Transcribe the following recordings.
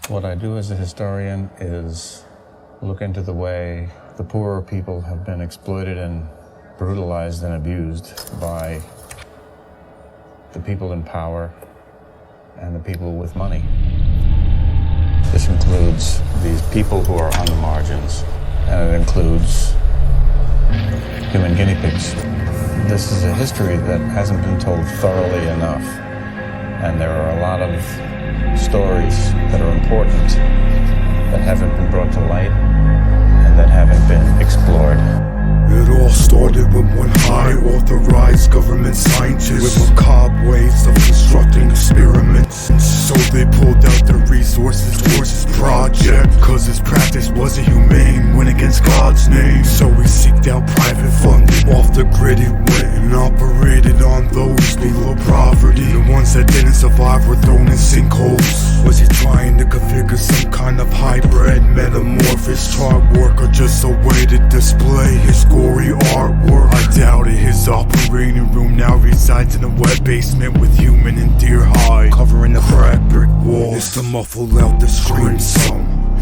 What I do as a historian is look into the way the poorer people have been exploited and brutalized and abused by the people in power and the people with money. This includes these people who are on the margins, and it includes human guinea pigs. This is a history that hasn't been told thoroughly enough, and there are a lot of stories that are important that haven't been brought to light and that haven't been explored. It all started with one high authorized government scientist with macabre ways of constructing experiments. So they pulled out their resources towards his project, cause his practice wasn't humane, went against God's name. So he seeked out private funding. Off the grid he went and operated on those below poverty. The ones that didn't survive were thrown in sinkholes. Was he trying to configure some kind of hybrid metamorphosis chart work, or just a way to display his gory artwork? I doubt it. His operating room now resides in a wet basement with human and deer hide covering the cracked brick walls. It's to muffle out the screams.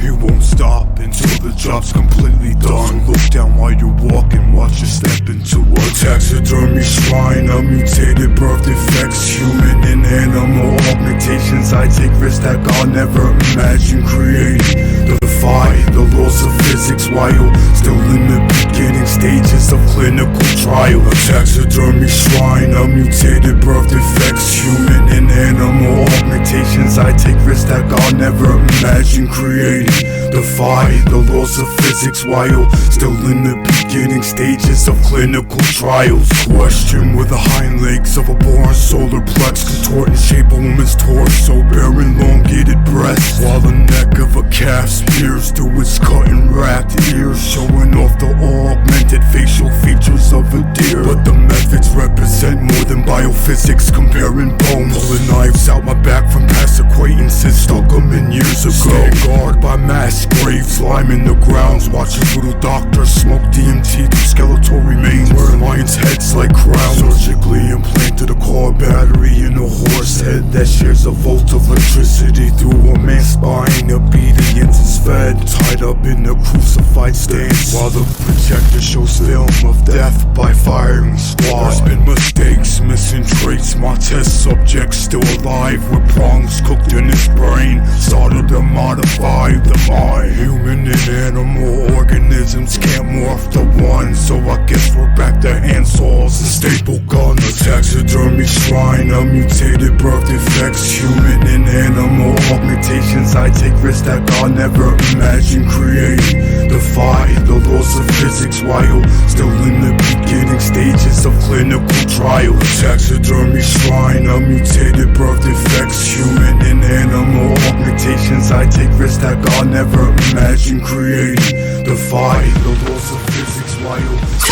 He won't stop until the job's completely done. Look down while you're walking, watch you step into a taxidermy shrine of mutated birth defects, human and animal augmentations. I take risks that God never imagined creating. Defy the laws of physics while still in the beginning stages of clinical trial. A taxidermy shrine of mutated birth defects, human and animal augmentations. I take risks that God never imagined creating. Defy the laws of physics while still in the beginning stages of clinical trials. Question with the hind legs of a born solar plex contort in shape a woman's torso, bearing elongated breasts, while the neck of a calf spears through its cut and wrapped ears, showing off the augmented facial features of a deer. But the methods represent more than biophysics, comparing bones. Pulling knives out my back from past acquaintances, stuck them in years ago. Stand guard by mass graves, lime in the grounds, watching little doctors smoke DMT through skeletal remains, wearing lions' heads like crowns. Surgically implanted a car battery in a horse head that shares a volt of electricity through a man's spine. Obedience is fed, tied up in a crucified stance, while the projector shows film of death by firing squad. There's been mistakes, missing traits, my test subject still alive with prongs cooked in his brain, started to modify the mind. Human and animal organisms can't morph to one, so I guess we're back to hand saws and staple guns. A taxidermy shrine of mutated birth defects, human and animal augmentations. I take risks that God never imagined creating. Defy the laws of physics while still in the beginning stages of clinical trial. A taxidermy shrine of mutated birth defects, human and animal augmentations. I take risks that God never imagined creating. Defy the laws of physics while